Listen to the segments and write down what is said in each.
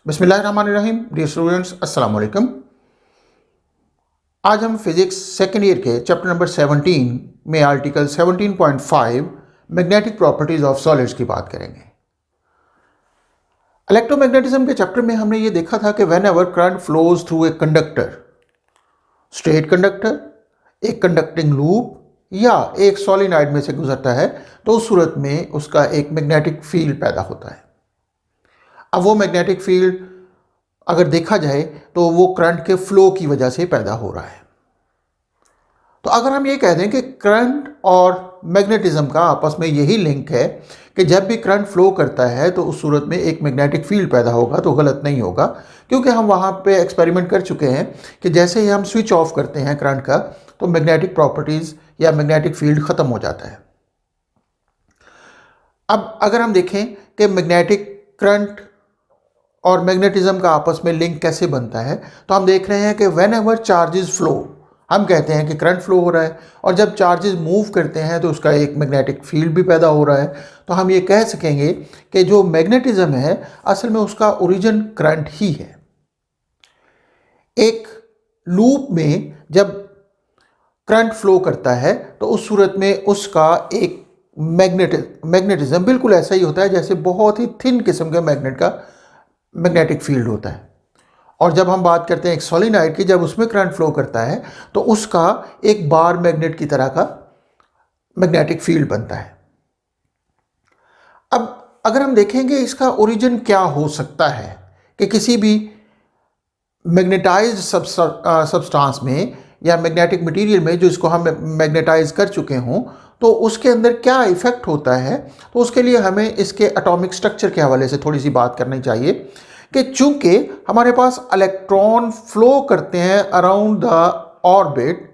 बिस्मिल्लाहिर्रहमानिर्रहीम। Dear students, अस्सलाम वालेकुम। आज हम फिजिक्स सेकेंड ईयर के चैप्टर नंबर 17 में article 17.5 magnetic properties of solids की बात करेंगे। इलेक्ट्रोमैग्नेटिज्म के चैप्टर में हमने ये देखा था कि when ever current flows through a conductor, straight conductor, एक कंडक्टिंग लूप या एक सोलेनॉइड में से गुजरता है तो उस सूरत में उसका एक मैग्नेटिक फील्ड पैदा होता है। अब वो मैग्नेटिक फील्ड अगर देखा जाए तो वो करंट के फ्लो की वजह से पैदा हो रहा है। तो अगर हम ये कह दें कि करंट और मैग्नेटिज्म का आपस में यही लिंक है कि जब भी करंट फ्लो करता है तो उस सूरत में एक मैग्नेटिक फील्ड पैदा होगा, तो गलत नहीं होगा, क्योंकि हम वहाँ पे एक्सपेरिमेंट कर चुके हैं कि जैसे ही हम स्विच ऑफ करते हैं करंट का तो मैग्नेटिक प्रॉपर्टीज़ या मैग्नेटिक फील्ड ख़त्म हो जाता है। अब अगर हम देखें कि मैग्नेटिक करंट और मैग्नेटिज्म का आपस में लिंक कैसे बनता है, तो हम देख रहे हैं कि व्हेन एवर चार्जेस फ्लो, हम कहते हैं कि करंट फ्लो हो रहा है और जब चार्जेस मूव करते हैं तो उसका एक मैग्नेटिक फील्ड भी पैदा हो रहा है। तो हम ये कह सकेंगे कि जो मैग्नेटिज्म है असल में उसका ओरिजिन करंट ही है। एक लूप में जब करंट फ्लो करता है तो उस सूरत में उसका एक मैग्नेटिज्म बिल्कुल ऐसा ही होता है जैसे बहुत ही थिन किस्म के मैग्नेट का मैग्नेटिक फील्ड होता है। और जब हम बात करते हैं एक सोलेनॉइड की, जब उसमें करंट फ्लो करता है तो उसका एक बार मैग्नेट की तरह का मैग्नेटिक फील्ड बनता है। अब अगर हम देखेंगे इसका ओरिजिन क्या हो सकता है कि किसी भी मैग्नेटाइज्ड सब्सटेंस में या मैग्नेटिक मटेरियल में जो इसको हम मैग्नेटाइज कर चुके हों तो उसके अंदर क्या इफेक्ट होता है, तो उसके लिए हमें इसके एटॉमिक स्ट्रक्चर के हवाले से थोड़ी सी बात करनी चाहिए कि चूंकि हमारे पास इलेक्ट्रॉन फ्लो करते हैं अराउंड द ऑर्बिट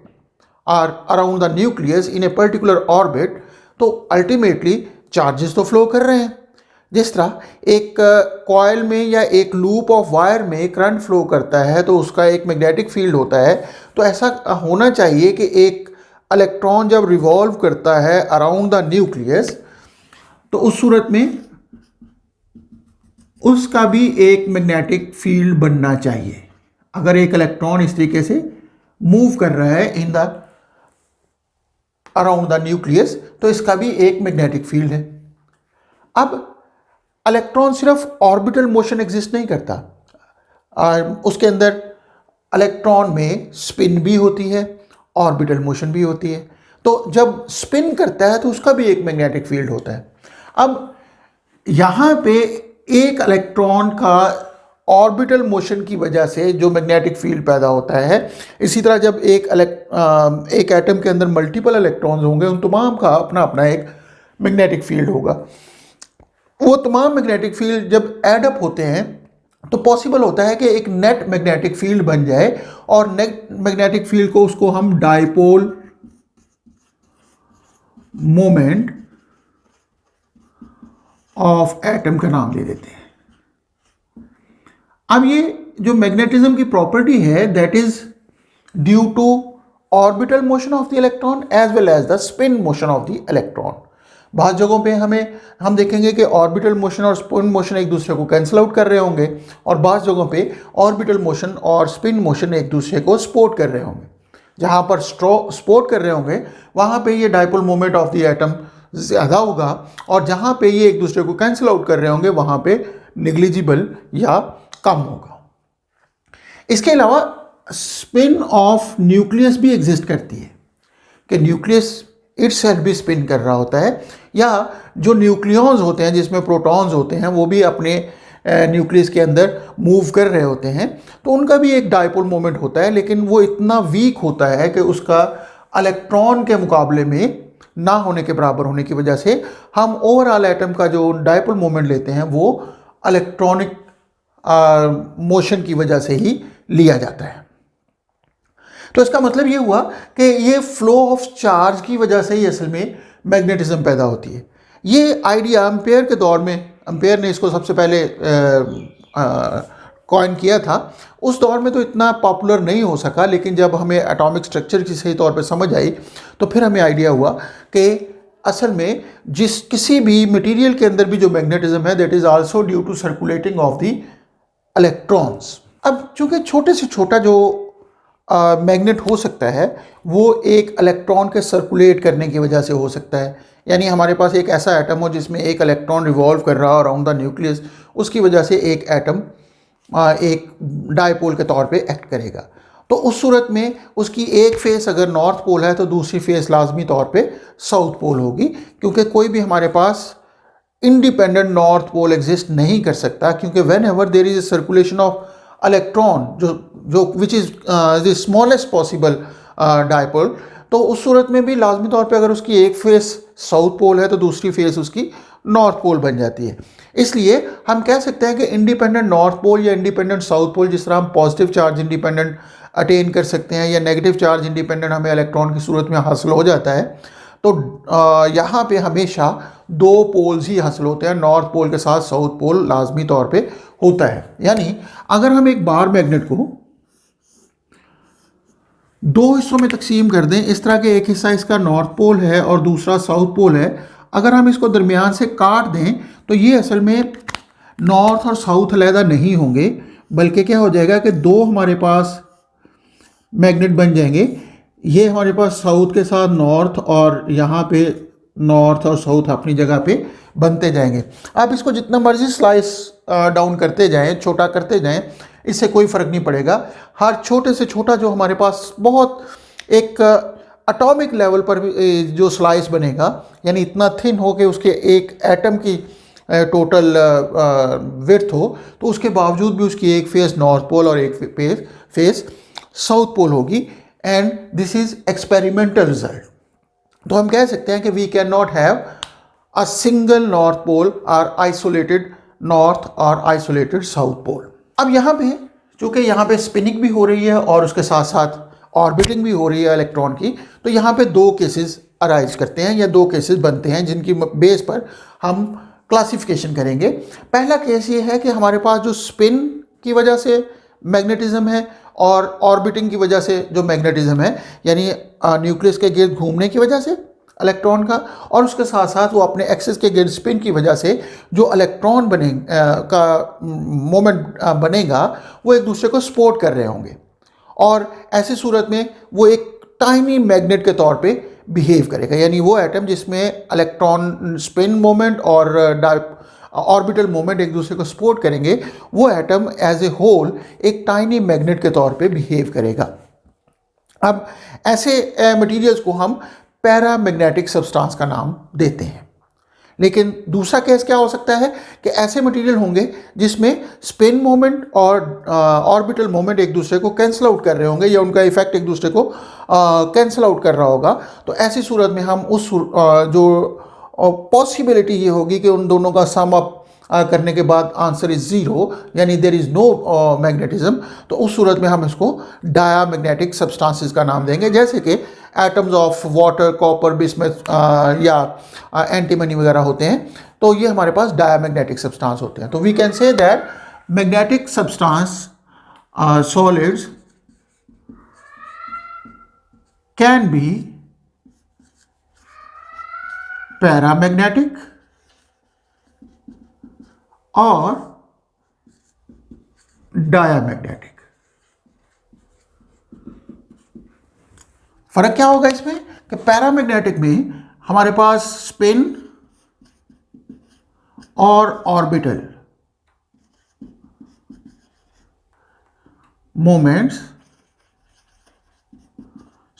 और around the nucleus in a particular orbit, तो अल्टीमेटली चार्जेस तो फ्लो कर रहे हैं। जिस तरह एक कॉइल में या एक लूप ऑफ वायर में करंट फ्लो करता है तो उसका एक मैग्नेटिक फील्ड होता है, तो ऐसा होना चाहिए कि एक इलेक्ट्रॉन जब रिवॉल्व करता है अराउंड द न्यूक्लियस तो उस सूरत में उसका भी एक मैग्नेटिक फील्ड बनना चाहिए। अगर एक इलेक्ट्रॉन इस तरीके से मूव कर रहा है in the around the nucleus तो इसका भी एक मैग्नेटिक फील्ड है। अब इलेक्ट्रॉन सिर्फ ऑर्बिटल मोशन एग्जिस्ट नहीं करता, उसके अंदर इलेक्ट्रॉन में स्पिन भी होती है, ऑर्बिटल मोशन भी होती है। तो जब स्पिन करता है तो उसका भी एक मैग्नेटिक फील्ड होता है। अब यहाँ पे एक इलेक्ट्रॉन का ऑर्बिटल मोशन की वजह से जो मैग्नेटिक फील्ड पैदा होता है, इसी तरह जब एक एटम के अंदर मल्टीपल इलेक्ट्रॉन्स होंगे उन तमाम का अपना अपना एक मैग्नेटिक फील्ड होगा। वो तमाम मैग्नेटिक फील्ड जब एड अप होते हैं तो पॉसिबल होता है कि एक नेट मैग्नेटिक फील्ड बन जाए और नेट मैग्नेटिक फील्ड को उसको हम डाइपोल मोमेंट ऑफ एटम का नाम दे देते हैं। अब ये जो मैग्नेटिज्म की प्रॉपर्टी है that is due to orbital motion of the electron as well as the spin motion of the electron. बहुत जगहों पे हम देखेंगे कि ऑर्बिटल मोशन और स्पिन मोशन एक दूसरे को कैंसिल आउट कर रहे होंगे और बहुत जगहों पे ऑर्बिटल मोशन और स्पिन मोशन एक दूसरे को सपोर्ट कर रहे होंगे। जहाँ पर सपोर्ट कर रहे होंगे वहाँ पे ये dipole moment of the atom ज़्यादा होगा और जहाँ पे ये एक दूसरे को कैंसिल आउट कर रहे होंगे वहाँ पे निग्लिजिबल या कम होगा। इसके अलावा स्पिन ऑफ न्यूक्लियस भी एग्जिस्ट करती है कि न्यूक्लियस इटसेल्फ भी स्पिन कर रहा होता है, या जो न्यूक्लियॉन्स होते हैं जिसमें प्रोटॉन्स होते हैं वो भी अपने न्यूक्लियस के अंदर मूव कर रहे होते हैं, तो उनका भी एक डाइपोल मोमेंट होता है, लेकिन वो इतना वीक होता है कि उसका इलेक्ट्रॉन के मुकाबले में ना होने के बराबर होने की वजह से हम ओवरऑल एटम का जो डाइपोल मोमेंट लेते हैं वो इलेक्ट्रॉनिक मोशन की वजह से ही लिया जाता है। तो इसका मतलब ये हुआ कि ये फ्लो ऑफ चार्ज की वजह से ही असल में मैग्नेटिज्म पैदा होती है। ये आइडिया एम्पेयर के दौर में, एम्पेयर ने इसको सबसे पहले कॉइन किया था, उस दौर में तो इतना पॉपुलर नहीं हो सका, लेकिन जब हमें एटॉमिक स्ट्रक्चर की सही तौर पे समझ आई तो फिर हमें आइडिया हुआ कि असल में किसी भी मटेरियल के अंदर भी जो मैग्नेटिज्म है that is also due to circulating of the electrons. अब चूंकि छोटे से छोटा जो मैग्नेट हो सकता है वो एक इलेक्ट्रॉन के सर्कुलेट करने की वजह से हो सकता है, यानी हमारे पास एक ऐसा एटम हो जिसमें एक इलेक्ट्रॉन रिवॉल्व कर रहा हो अराउंड द न्यूक्लियस, उसकी वजह से एक एटम एक डायपोल के तौर पे एक्ट करेगा। तो उस सूरत में उसकी एक फेस अगर नॉर्थ पोल है तो दूसरी फेस लाजमी तौर पे साउथ पोल होगी, क्योंकि कोई भी हमारे पास इंडिपेंडेंट नॉर्थ पोल एग्जिस्ट नहीं कर सकता, क्योंकि whenever there is a circulation of electron जो which is the smallest possible dipole, तो उस सूरत में भी लाजमी तौर पे अगर उसकी एक फेस साउथ पोल है तो दूसरी फेस उसकी नॉर्थ पोल बन जाती है। इसलिए हम कह सकते हैं कि इंडिपेंडेंट नॉर्थ पोल या इंडिपेंडेंट साउथ पोल, जिस तरह हम पॉजिटिव चार्ज इंडिपेंडेंट अटेन कर सकते हैं या नेगेटिव चार्ज इंडिपेंडेंट हमें इलेक्ट्रॉन की सूरत में हासिल हो जाता है, तो यहाँ पे हमेशा दो पोल्स ही हासिल होते हैं, नॉर्थ पोल के साथ साउथ पोल लाजमी तौर पे होता है। यानी अगर हम एक बार मैग्नेट को दो हिस्सों में तकसीम कर दें, इस तरह के एक हिस्सा इसका नॉर्थ पोल है और दूसरा साउथ पोल है, अगर हम इसको दरमियान से काट दें तो ये असल में नॉर्थ और साउथ अलहदा नहीं होंगे, बल्कि क्या हो जाएगा कि दो हमारे पास मैग्नेट बन जाएंगे। ये हमारे पास साउथ के साथ नॉर्थ और यहाँ पे नॉर्थ और साउथ अपनी जगह पे बनते जाएंगे। आप इसको जितना मर्जी स्लाइस डाउन करते जाएं, छोटा करते जाएं, इससे कोई फ़र्क नहीं पड़ेगा। हर छोटे से छोटा जो हमारे पास बहुत एक एटॉमिक लेवल पर जो स्लाइस बनेगा, यानी इतना थिन हो कि उसके एक एटम की टोटल विड्थ हो, तो उसके बावजूद भी उसकी एक फेस नॉर्थ पोल और एक फेस साउथ पोल होगी, and this is experimental result. तो हम कह सकते हैं कि we can not have a single north pole और आइसोलेटेड नॉर्थ और आइसोलेटेड साउथ पोल। अब यहाँ पे चूँकि यहाँ पे स्पिनिंग भी हो रही है और उसके साथ साथ ऑर्बिटिंग भी हो रही है इलेक्ट्रॉन की, तो यहाँ पे दो केसेस अराइज करते हैं या दो केसेस बनते हैं जिनकी बेस पर हम क्लासिफिकेशन करेंगे। पहला केस ये है कि हमारे पास जो स्पिन की वजह से मैग्नेटिज्म है और ऑर्बिटिंग की वजह से जो मैग्नेटिज्म है, यानी न्यूक्लियस के गिर्द घूमने की वजह से इलेक्ट्रॉन का, और उसके साथ साथ वो अपने एक्सिस के गिर्द स्पिन की वजह से जो इलेक्ट्रॉन का मोमेंट बनेगा वो एक दूसरे को सपोर्ट कर रहे होंगे, और ऐसी सूरत में वो एक टाइनी मैग्नेट के तौर पे बिहेव करेगा। यानी वो एटम जिसमें इलेक्ट्रॉन स्पिन मोमेंट और ऑर्बिटल मोमेंट एक दूसरे को सपोर्ट करेंगे, वो एटम एज ए होल एक टाइनी मैग्नेट के तौर पे बिहेव करेगा। अब ऐसे मटेरियल्स को हम पैरामैग्नेटिक सब्सटेंस का नाम देते हैं। लेकिन दूसरा केस क्या हो सकता है कि ऐसे मटेरियल होंगे जिसमें स्पिन मोमेंट और ऑर्बिटल मोमेंट एक दूसरे को कैंसिल आउट कर रहे होंगे या उनका इफेक्ट एक दूसरे को कैंसिल आउट कर रहा होगा। तो ऐसी सूरत में हम उस जो पॉसिबिलिटी ये होगी कि उन दोनों का सम अप करने के बाद आंसर इज ज़ीरो, यानी देर इज़ नो मैग्नेटिज्म, तो उस सूरत में हम इसको डायामैग्नेटिक सब्सटेंसेस का नाम देंगे, जैसे कि atoms of water, copper, bismuth या एंटीमनी वगैरह होते हैं। तो ये हमारे पास डायामैग्नेटिक सब्सटेंस होते हैं। तो we can say that magnetic substance solids can be paramagnetic और डायामैग्नेटिक। फर्क क्या होगा इसमें कि पैरामैग्नेटिक में हमारे पास स्पिन और orbital moments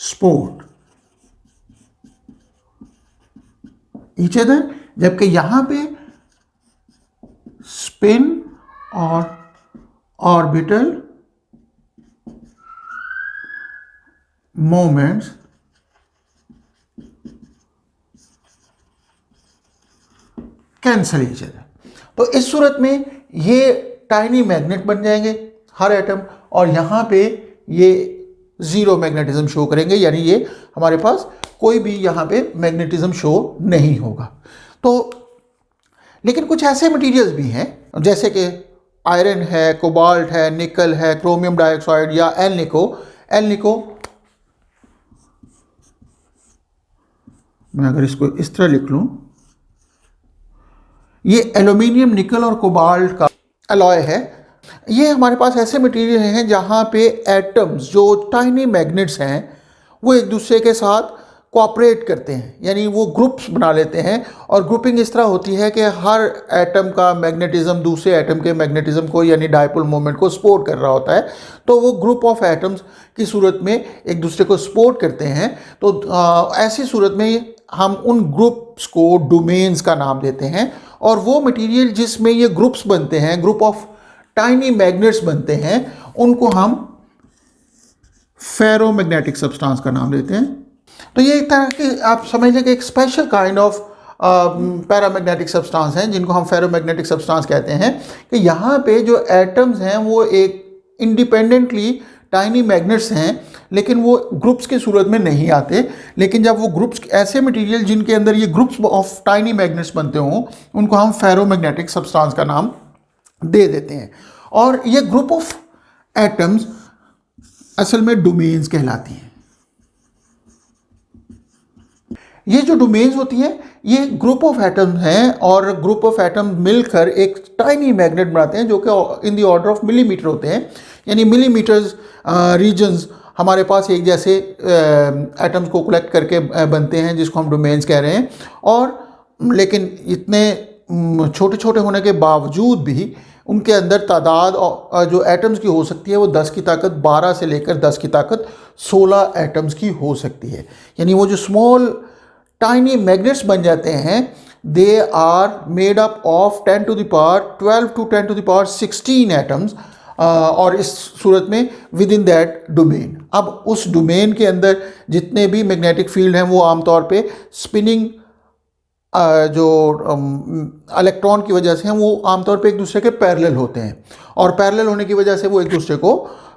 support each other, जबकि यहां पे स्पिन और orbital moments cancel each other. तो इस सूरत में ये टाइनी मैग्नेट बन जाएंगे हर एटम, और यहाँ पे ये ज़ीरो मैग्नेटिज्म शो करेंगे, यानी ये हमारे पास कोई भी यहाँ पे मैग्नेटिज्म शो नहीं होगा। तो लेकिन कुछ ऐसे मटेरियल्स भी हैं जैसे कि आयरन है, कोबाल्ट है, निकल है, क्रोमियम डाइऑक्साइड या एलनिको। मैं अगर इसको इस तरह लिख लूँ, ये एल्यूमिनियम, निकल और कोबाल्ट का अलॉय है ये हमारे पास ऐसे मटेरियल हैं जहाँ पे एटम्स जो टाइनी मैग्नेट्स हैं वो एक दूसरे के साथ कोऑपरेट करते हैं, यानी वो ग्रुप्स बना लेते हैं। और ग्रुपिंग इस तरह होती है कि हर एटम का मैग्नेटिज्म दूसरे एटम के मैग्नेटिज्म को यानी डायपोल मोमेंट को सपोर्ट कर रहा होता है। तो वो ग्रुप ऑफ एटम्स की सूरत में एक दूसरे को सपोर्ट करते हैं। तो ऐसी सूरत में हम उन ग्रुप्स को डोमेन्स का नाम देते हैं। और वो मटेरियल जिसमें ये ग्रुप्स बनते हैं, ग्रुप ऑफ टाइनी मैग्नेट्स बनते हैं, उनको हम फेरोमैग्नेटिक सब्सटेंस का नाम देते हैं। तो ये एक तरह की आप समझ लें कि एक special kind of paramagnetic substance हैं जिनको हम फेरोमैग्नेटिक सब्सटेंस कहते हैं। कि यहाँ पे जो एटम्स हैं वो एक इंडिपेंडेंटली टाइनी मैग्नेट्स हैं, लेकिन वो ग्रुप्स की सूरत में नहीं आते। लेकिन जब वो ग्रुप्स, ऐसे मटेरियल जिनके अंदर ये ग्रुप्स ऑफ टाइनी मैग्नेट्स बनते हों, उनको हम फेरोमैग्नेटिक सब्सटेंस का नाम दे देते हैं। और ये ग्रुप ऑफ एटम्स असल में डोमेन्स कहलाती हैं। ये जो डोमेन्स होती हैं ये ग्रुप ऑफ एटम्स हैं, और ग्रुप ऑफ एटम्स मिलकर एक टाइनी मैग्नेट बनाते हैं जो कि in the order of millimetre होते हैं। यानी मिलीमीटर्स रीजन्स हमारे पास एक जैसे एटम्स को कलेक्ट करके बनते हैं, जिसको हम डोमेन्स कह रहे हैं। और लेकिन इतने छोटे छोटे होने के बावजूद भी उनके अंदर तादाद जो एटम्स की हो सकती है वो 10 की ताकत 12 से लेकर 10 की ताकत 16 एटम्स की हो सकती है। यानी वो जो स्मॉल टाइनी मैग्नेट्स बन जाते हैं, they are made up of 10 to the power 12 to 10 to the power 16 atoms. और इस सूरत में विद इन दैट डोमेन, अब उस डोमेन के अंदर जितने भी मैग्नेटिक फील्ड हैं वो आमतौर पे स्पिनिंग जो इलेक्ट्रॉन की वजह से हैं वो आमतौर पे एक दूसरे के पैरेलल होते हैं, और पैरेलल होने की वजह से वो एक दूसरे को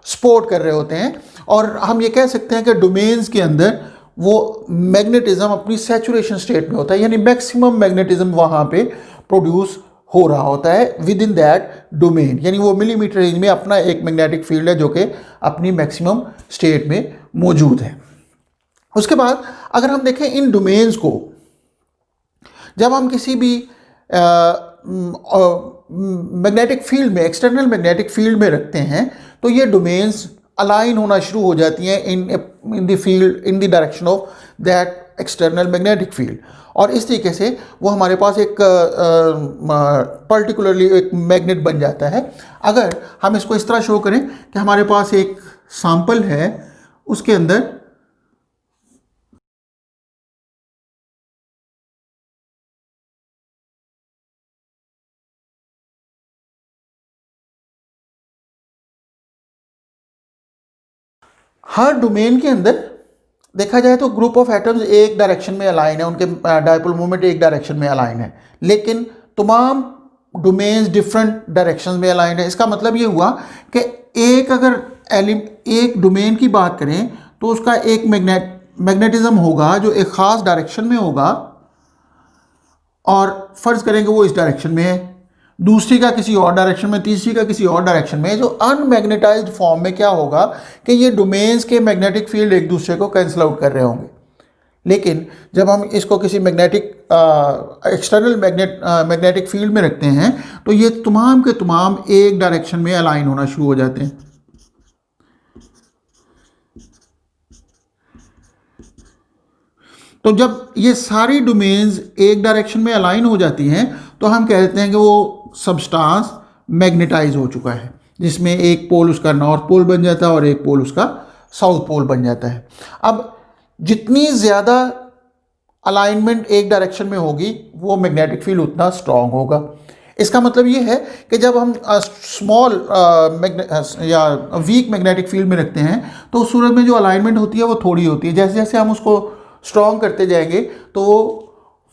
सपोर्ट कर रहे होते हैं। और हम ये कह सकते हैं कि डोमेन्स के अंदर वो मैग्नेटिज्म अपनी सैचुरेशन स्टेट में होता है, यानी मैक्सिमम मैग्नेटिज्म वहाँ पे प्रोड्यूस हो रहा होता है विद इन दैट डोमेन। यानी वो मिलीमीटर रेंज में अपना एक मैग्नेटिक फील्ड है जो कि अपनी मैक्सिमम स्टेट में मौजूद है। उसके बाद अगर हम देखें इन डोमेन्स को, जब हम किसी भी मैग्नेटिक फील्ड में, एक्सटर्नल मैग्नेटिक फील्ड में रखते हैं, तो ये डोमेन्स अलाइन होना शुरू हो जाती हैं in the field, in the direction of that external magnetic field. और इस तरीके से वो हमारे पास एक पर्टिकुलरली एक मैग्नेट बन जाता है। अगर हम इसको इस तरह शो करें कि हमारे पास एक सैंपल है, उसके अंदर हर डोमेन के अंदर देखा जाए तो ग्रुप ऑफ एटम्स एक डायरेक्शन में अलाइन है, उनके डायपोल मोमेंट एक डायरेक्शन में अलाइन है, लेकिन तमाम डोमेन्स डिफरेंट डायरेक्शंस में अलाइन है। इसका मतलब ये हुआ कि एक अगर एक डोमेन की बात करें तो उसका एक मैग्नेटिज्म होगा जो एक ख़ास डायरेक्शन में होगा, और फ़र्ज़ करेंगे वो इस डायरेक्शन में है, दूसरी का किसी और डायरेक्शन में, तीसरी का किसी और डायरेक्शन में। जो अनमैग्नेटाइज्ड फॉर्म में क्या होगा कि ये डोमेन्स के मैग्नेटिक फील्ड एक दूसरे को कैंसिल आउट कर रहे होंगे। लेकिन जब हम इसको किसी मैग्नेटिक एक्सटर्नल मैग्नेटिक फील्ड में रखते हैं तो ये तमाम के तमाम एक डायरेक्शन में अलाइन होना शुरू हो जाते हैं। तो जब ये सारी डोमेन्स एक डायरेक्शन में अलाइन हो जाती हैं तो हम कहते हैं कि वो सब्सटेंस मैग्नेटाइज हो चुका है, जिसमें एक पोल उसका नॉर्थ पोल बन जाता है और एक पोल उसका साउथ पोल बन जाता है। अब जितनी ज़्यादा अलाइनमेंट एक डायरेक्शन में होगी वो मैग्नेटिक फील्ड उतना स्ट्रॉन्ग होगा। इसका मतलब ये है कि जब हम स्मॉल या वीक मैग्नेटिक फील्ड में रखते हैं तो उस सूरत में जो अलाइनमेंट होती है वो थोड़ी होती है। जैसे जैसे हम उसको स्ट्रॉन्ग करते जाएंगे तो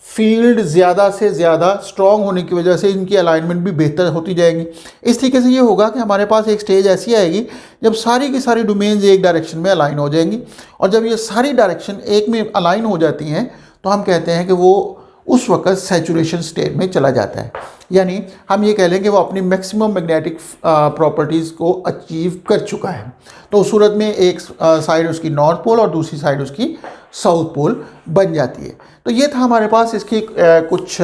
फील्ड ज़्यादा से ज़्यादा स्ट्रॉन्ग होने की वजह से इनकी अलाइनमेंट भी बेहतर होती जाएंगी। इस तरीके से ये होगा कि हमारे पास एक स्टेज ऐसी आएगी जब सारी की सारी डोमेन्स एक डायरेक्शन में अलाइन हो जाएंगी, और जब ये सारी डायरेक्शन एक में अलाइन हो जाती हैं तो हम कहते हैं कि वो उस वक्त सैचुरेशन स्टेट में चला जाता है। यानी हम ये कह लें कि वो अपनी मैक्सिमम मैग्नेटिक प्रॉपर्टीज़ को अचीव कर चुका है। तो उस सूरत में एक साइड उसकी नॉर्थ पोल और दूसरी साइड उसकी साउथ पोल बन जाती है। तो ये था हमारे पास इसकी कुछ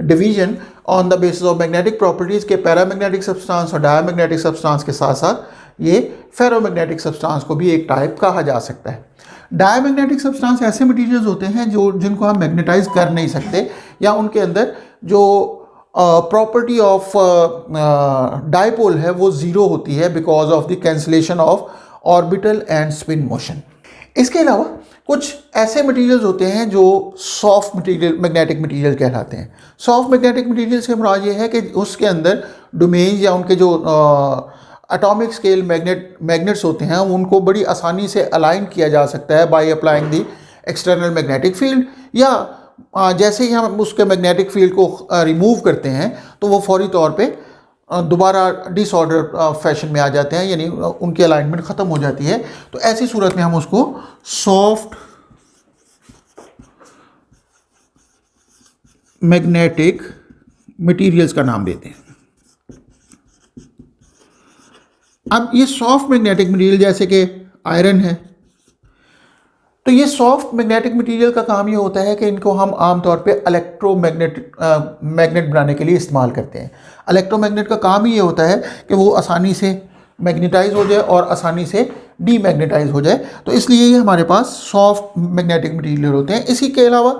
division on the basis of magnetic properties के पैरामैग्नेटिक सब्सटेंस और डायमैग्नेटिक सब्सटेंस के साथ साथ ये फेरोमैग्नेटिक सब्सटेंस को भी एक टाइप कहा जा सकता है। डायमैग्नेटिक सब्सटेंस ऐसे मटेरियल्स होते हैं जिनको हम मैग्नेटाइज कर नहीं सकते, या उनके अंदर जो प्रॉपर्टी ऑफ डायपोल है वो ज़ीरो होती है because of the cancellation of orbital and spin motion. इसके अलावा कुछ ऐसे मटेरियल्स होते हैं जो सॉफ्ट मटेरियल मैग्नेटिक मटेरियल कहलाते हैं। सॉफ्ट मैग्नेटिक मटेरियल से मुराद ये है कि उसके अंदर डोमेन्स या उनके जो एटॉमिक स्केल मैग्नेट्स होते हैं उनको बड़ी आसानी से अलाइन किया जा सकता है by applying the external magnetic field, या जैसे ही हम उसके मैग्नेटिक फील्ड को रिमूव करते हैं तो वो फौरी तौर पे दोबारा डिसऑर्डर फैशन में आ जाते हैं, यानी उनकी अलाइनमेंट ख़त्म हो जाती है। तो ऐसी सूरत में हम उसको सॉफ्ट मैग्नेटिक मटेरियल्स का नाम देते हैं। अब ये सॉफ्ट मैग्नेटिक मटेरियल जैसे कि आयरन है, तो ये सॉफ्ट मैग्नेटिक मटेरियल का काम ये होता है कि इनको हम आमतौर पे मैग्नेट बनाने के लिए इस्तेमाल करते हैं। इलेक्ट्रोमैग्नेट का काम ही ये होता है कि वो आसानी से मैग्नेटाइज हो जाए और आसानी से डीमैग्नेटाइज हो जाए, तो इसलिए ये हमारे पास सॉफ्ट मैग्नेटिक मटेरियल होते हैं। इसी के अलावा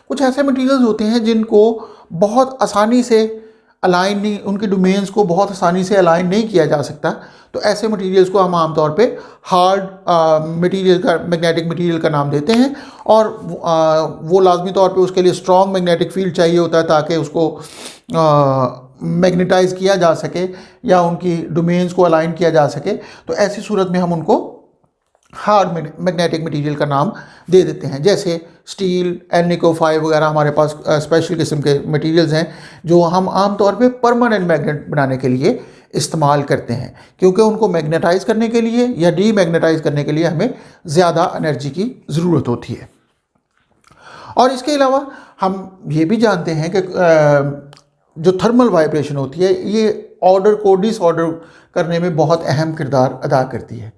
कुछ ऐसे मटेरियल्स होते हैं जिनको बहुत आसानी से अलाइन नहीं, उनके डोमेन्स को बहुत आसानी से अलाइन नहीं किया जा सकता, तो ऐसे मटेरियल्स को हम आमतौर पे हार्ड मटेरियल का मैग्नेटिक मटेरियल का नाम देते हैं। और वो लाजमी तौर पे उसके लिए स्ट्रॉन्ग मैग्नेटिक फील्ड चाहिए होता है ताकि उसको मैग्नेटाइज किया जा सके या उनकी डोमेन्स को अलाइन किया जा सके। तो ऐसी सूरत में हम उनको हार्ड मैग्नेटिक मटेरियल का नाम दे देते हैं। जैसे स्टील, Ni-Co-5 वगैरह हमारे पास स्पेशल किस्म के मटेरियल्स हैं जो हम आमतौर पे परमानेंट मैग्नेट बनाने के लिए इस्तेमाल करते हैं, क्योंकि उनको मैग्नेटाइज करने के लिए या डीमैग्नेटाइज करने के लिए हमें ज़्यादा एनर्जी की ज़रूरत होती है। और इसके अलावा हम ये भी जानते हैं कि जो थर्मल वाइब्रेशन होती है ये ऑर्डर को डिसऑर्डर करने में बहुत अहम किरदार अदा करती है।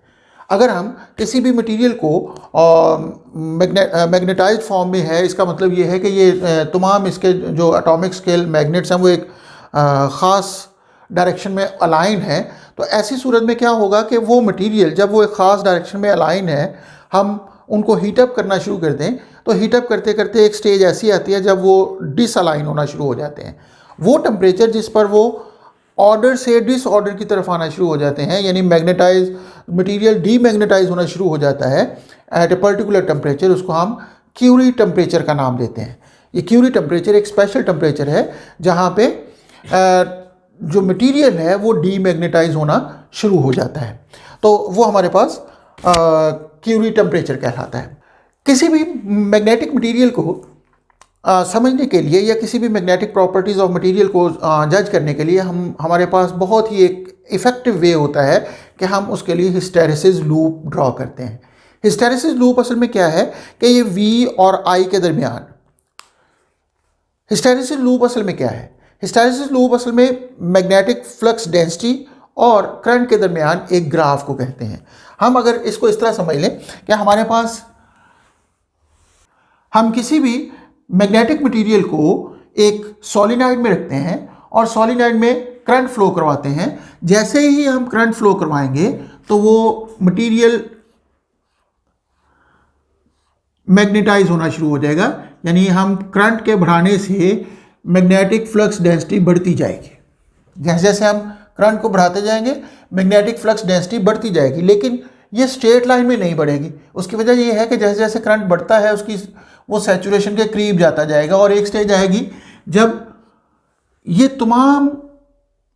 अगर हम किसी भी मटेरियल को मैग्नेटाइज्ड फॉर्म में है, इसका मतलब ये है कि ये तमाम इसके जो एटॉमिक स्केल मैग्नेट्स हैं वो एक ख़ास डायरेक्शन में अलाइन है। तो ऐसी सूरत में क्या होगा कि वो मटेरियल जब वो एक ख़ास डायरेक्शन में अलाइन है, हम उनको हीटअप करना शुरू कर दें तो हीटअप करते करते एक स्टेज ऐसी आती है जब वो डिसअलाइन होना शुरू हो जाते हैं। वो टेम्परेचर जिस पर वो ऑर्डर से डिसऑर्डर की तरफ आना शुरू हो जाते हैं, यानी मैग्नेटाइज मटेरियल डीमैग्नेटाइज होना शुरू हो जाता है एट ए पर्टिकुलर टेम्परेचर, उसको हम क्यूरी टेम्परेचर का नाम देते हैं। ये क्यूरी टेम्परेचर एक स्पेशल टेम्परेचर है जहाँ पे जो मटेरियल है वो डीमैग्नेटाइज होना शुरू हो जाता है, तो वो हमारे पास क्यूरी टेम्परेचर कहलाता है। किसी भी मैग्नेटिक मटेरियल को समझने के लिए या किसी भी मैग्नेटिक प्रॉपर्टीज़ ऑफ मटेरियल को जज करने के लिए हमारे पास बहुत ही एक इफ़ेक्टिव वे होता है कि हम उसके लिए हिस्टैरिसीस लूप ड्रॉ करते हैं। हिस्टैरिसीस लूप असल में क्या है कि ये V और I के दरमियान हिस्टैरिसीस लूप असल में क्या है? हिस्टैरिसीस लूप असल में मैग्नेटिक फ्लक्स डेंसिटी और करंट के दरमियान एक ग्राफ को कहते हैं। हम अगर इसको इस तरह समझ लें कि हमारे पास हम किसी भी मैग्नेटिक मटेरियल को एक सोलेनॉइड में रखते हैं और सोलेनॉइड में करंट फ्लो करवाते हैं। जैसे ही हम करंट फ्लो करवाएंगे तो वो मटेरियल मैग्नेटाइज होना शुरू हो जाएगा, यानी हम करंट के बढ़ाने से मैग्नेटिक फ्लक्स डेंसिटी बढ़ती जाएगी। जैसे जैसे हम करंट को बढ़ाते जाएंगे मैग्नेटिक फ्लक्स डेंसिटी बढ़ती जाएगी, लेकिन ये स्ट्रेट लाइन में नहीं बढ़ेगी। उसकी वजह ये है कि जैसे जैसे करंट बढ़ता है उसकी वो सैचुरेशन के करीब जाता जाएगा और एक स्टेज आएगी जब ये तमाम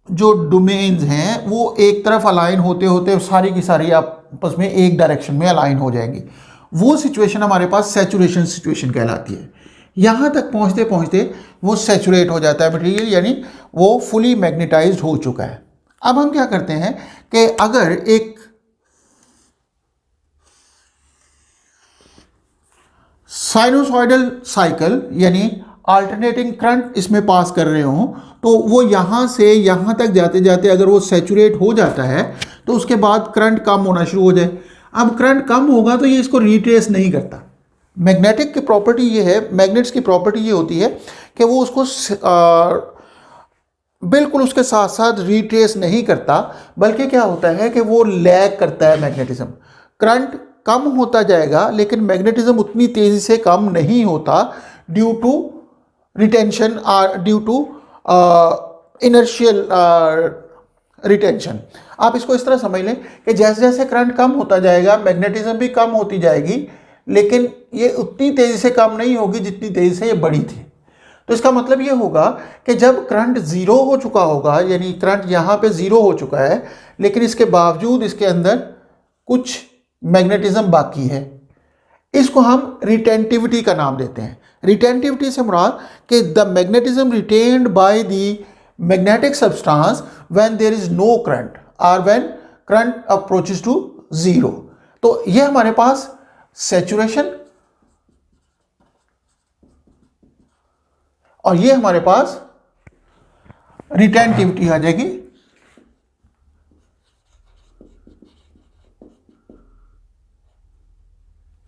जो डोमेन्स हैं वो एक तरफ अलाइन होते होते सारी की सारी आपस में एक डायरेक्शन में अलाइन हो जाएंगी। वो सिचुएशन हमारे पास सैचुरेशन सिचुएशन कहलाती है। यहाँ तक पहुँचते पहुँचते वो सैचुरेट हो जाता है मटेरियल, यानी वो फुली मैग्नेटाइज्ड हो चुका है। अब हम क्या करते हैं कि अगर एक साइनोसॉइडल साइकिल यानी अल्टरनेटिंग करंट इसमें पास कर रहे हों तो वो यहाँ से यहाँ तक जाते जाते अगर वो सैचुरेट हो जाता है तो उसके बाद करंट कम होना शुरू हो जाए। अब करंट कम होगा तो ये इसको रिट्रेस नहीं करता, मैग्नेटिक की प्रॉपर्टी ये है, मैग्नेट्स की प्रॉपर्टी ये होती है कि वो उसको बिल्कुल उसके साथ साथ रिट्रेस नहीं करता, बल्कि क्या होता है कि वो लैग करता है मैग्नेटिज्म। करंट कम होता जाएगा लेकिन मैग्नेटिज्म उतनी तेज़ी से कम नहीं होता ड्यू टू रिटेंशन और ड्यू टू इनर्शियल रिटेंशन। आप इसको इस तरह समझ लें कि जैसे जैसे करंट कम होता जाएगा मैग्नेटिज्म भी कम होती जाएगी, लेकिन ये उतनी तेज़ी से कम नहीं होगी जितनी तेज़ी से ये बढ़ी थी। तो इसका मतलब ये होगा कि जब करंट ज़ीरो हो चुका होगा, यानी करंट यहाँ पे ज़ीरो हो चुका है लेकिन इसके बावजूद इसके अंदर कुछ मैग्नेटिज्म बाकी है, इसको हम रिटेंटिविटी का नाम देते हैं। रिटेंटिविटी से मुराद कि the magnetism retained by the magnetic substance when there is no current और when current approaches to zero. तो ये हमारे पास सैचुरेशन और ये हमारे पास रिटेंटिविटी आ जाएगी।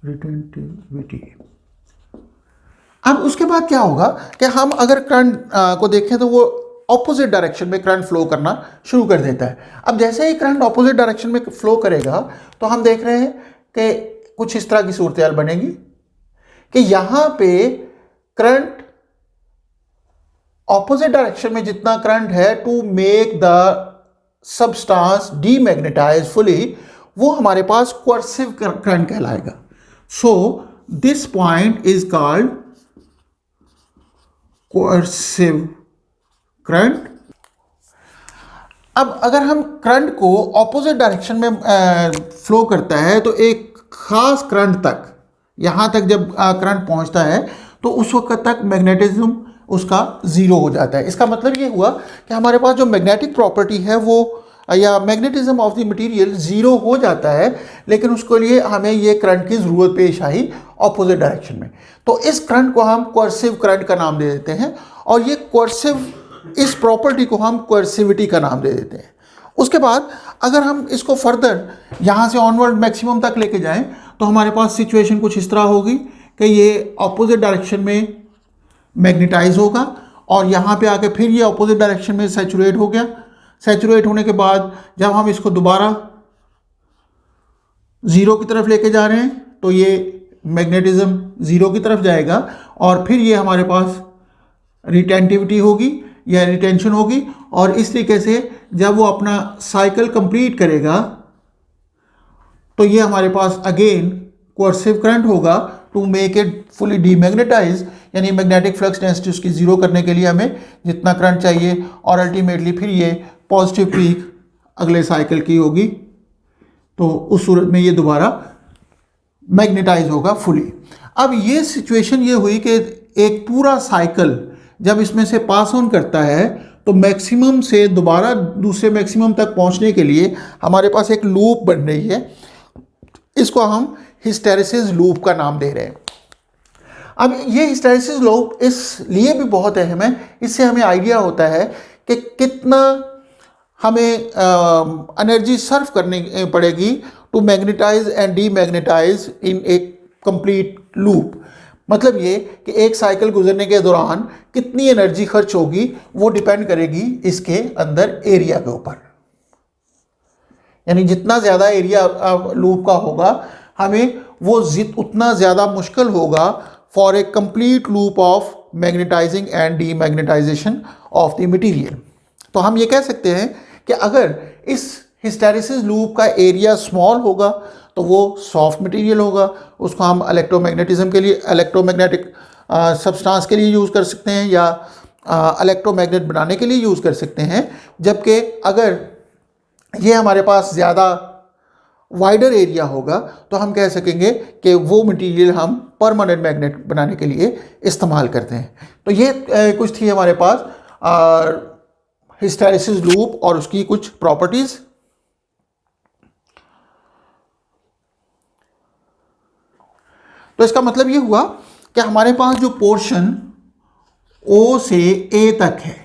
रिटेंटिविटी। अब उसके बाद क्या होगा कि हम अगर करंट को देखें तो वो ऑपोजिट डायरेक्शन में करंट फ्लो करना शुरू कर देता है। अब जैसे ही करंट ऑपोजिट डायरेक्शन में फ्लो करेगा तो हम देख रहे हैं कि कुछ इस तरह की सूरत बनेगी कि यहां पे करंट ऑपोजिट डायरेक्शन में जितना करंट है to make the substance demagnetize fully, वो हमारे पास कोर्सिव करंट कहलाएगा। So this point is called coercive current. अब अगर हम करंट को ऑपोजिट डायरेक्शन में फ्लो करता है तो एक खास करंट तक, यहां तक जब करंट पहुंचता है तो उस वक्त तक मैग्नेटिज्म उसका ज़ीरो हो जाता है। इसका मतलब ये हुआ कि हमारे पास जो मैग्नेटिक प्रॉपर्टी है वो या magnetism of the material zero हो जाता है, लेकिन उसके लिए हमें ये करंट की ज़रूरत पेश आई ऑपोजिट डायरेक्शन में। तो इस करंट को हम कोर्सिव करंट का नाम दे देते हैं और ये कोर्सिव, इस प्रॉपर्टी को हम कोर्सिविटी का नाम दे देते हैं। उसके बाद अगर हम इसको फर्दर यहाँ से ऑनवर्ड मैक्सिमम तक लेके जाएं तो हमारे पास सिचुएशन कुछ इस तरह होगी कि ये ऑपोजिट डायरेक्शन में मैग्नेटाइज होगा और यहाँ पे आके फिर ये ऑपोजिट डायरेक्शन में सैचुरेट हो गया। सैचुरेट होने के बाद जब हम इसको दोबारा ज़ीरो की तरफ लेके जा रहे हैं तो ये मैग्नेटिज्म ज़ीरो की तरफ जाएगा और फिर ये हमारे पास रिटेंटिविटी होगी या रिटेंशन होगी, और इस तरीके से जब वो अपना साइकिल कंप्लीट करेगा तो ये हमारे पास अगेन कोर्सिव करंट होगा to make it fully demagnetize, यानी मैग्नेटिक फ्लक्स डेंसिटी उसकी ज़ीरो करने के लिए हमें जितना करंट चाहिए, और अल्टीमेटली फिर ये पॉजिटिव पीक अगले साइकिल की होगी तो उस सूरत में ये दोबारा मैग्नेटाइज होगा फुली। अब ये सिचुएशन ये हुई कि एक पूरा साइकिल जब इसमें से पास ऑन करता है तो मैक्सिमम से दोबारा दूसरे मैक्सिमम तक पहुंचने के लिए हमारे पास एक लूप बन रही है। इसको हम हिस्टैरिसीस लूप का नाम दे रहे हैं। अब ये हिस्टैरिसीस लूप इसलिए भी बहुत अहम है, इससे हमें आइडिया होता है कि कितना हमें एनर्जी सर्व करनी पड़ेगी to magnetize and demagnetize in a complete loop. मतलब ये कि एक साइकिल गुजरने के दौरान कितनी एनर्जी खर्च होगी वो डिपेंड करेगी इसके अंदर एरिया के ऊपर, यानी जितना ज़्यादा एरिया लूप का होगा हमें वो उतना ज़्यादा मुश्किल होगा for a complete loop of magnetizing and demagnetization of the material. तो हम ये कह सकते हैं कि अगर इस हिस्टैरिसीस लूप का एरिया स्मॉल होगा तो वो सॉफ्ट मटेरियल होगा, उसको हम इलेक्ट्रोमैग्नेटिज्म के लिए, इलेक्ट्रोमैग्नेटिक सब्सटेंस के लिए यूज़ कर सकते हैं या इलेक्ट्रोमैग्नेट बनाने के लिए यूज़ कर सकते हैं। जबकि अगर ये हमारे पास ज़्यादा वाइडर एरिया होगा तो हम कह सकेंगे कि वो मटेरियल हम परमानेंट मैग्नेट बनाने के लिए इस्तेमाल करते हैं। तो ये कुछ थी हमारे पास हिस्टैरिसीस लूप और उसकी कुछ प्रॉपर्टीज़। तो इसका मतलब ये हुआ कि हमारे पास जो पोर्शन O से A तक है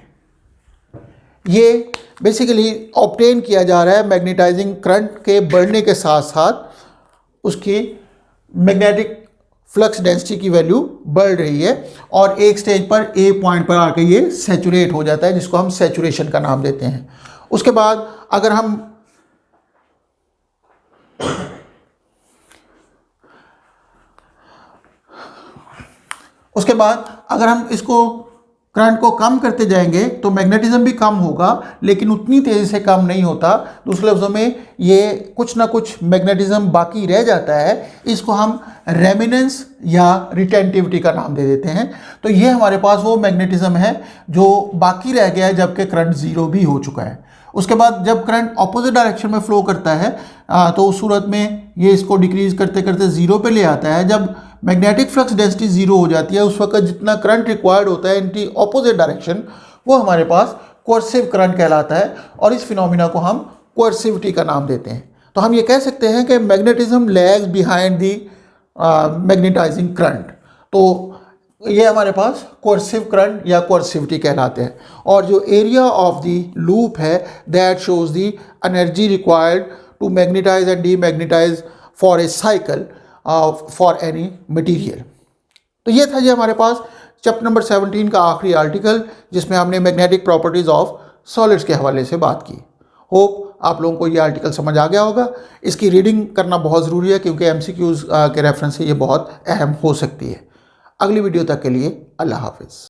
ये बेसिकली ऑब्टेन किया जा रहा है मैग्नेटाइजिंग करंट के बढ़ने के साथ साथ उसकी मैग्नेटिक फ्लक्स डेंसिटी की वैल्यू बढ़ रही है और एक स्टेज पर ए पॉइंट पर आकर ये सैचुरेट हो जाता है, जिसको हम सैचुरेशन का नाम देते हैं। उसके बाद अगर हम इसको करंट को कम करते जाएंगे तो मैग्नेटिज्म भी कम होगा, लेकिन उतनी तेज़ी से कम नहीं होता। दूसरे लफ्ज़ों में ये कुछ ना कुछ मैग्नेटिज्म बाकी रह जाता है। इसको हम रेमिनेंस या रिटेंटिविटी का नाम दे देते हैं। तो ये हमारे पास वो मैग्नेटिज्म है जो बाकी रह गया है जबकि करंट ज़ीरो भी हो चुका है। उसके बाद जब करंट ऑपोजिट डायरेक्शन में फ्लो करता है तो उस सूरत में ये इसको डिक्रीज करते करते ज़ीरो पे ले आता है। जब मैग्नेटिक फ्लक्स डेंसिटी ज़ीरो हो जाती है उस वक्त जितना करंट रिक्वायर्ड होता है इनकी ऑपोजिट डायरेक्शन, वो हमारे पास कोर्सिव करंट कहलाता है और इस फिनोमिना को हम कोर्सिविटी का नाम देते हैं। तो हम ये कह सकते हैं कि magnetism lags behind the magnetizing current. तो ये हमारे पास कोर्सिव करंट या कोर्सिविटी कहलाते हैं। और जो एरिया ऑफ द लूप है that shows the energy required to magnetize and demagnetize for a cycle for any material. तो ये था जी हमारे पास चैप्टर नंबर 17 का आखिरी आर्टिकल, जिसमें हमने मैग्नेटिक प्रॉपर्टीज़ ऑफ सॉलिड्स के हवाले से बात की। होप आप लोगों को ये आर्टिकल समझ आ गया होगा। इसकी रीडिंग करना बहुत ज़रूरी है क्योंकि MCQs के रेफरेंस से ये बहुत अहम हो सकती है। अगली वीडियो तक के लिए अल्लाह हाफिज़।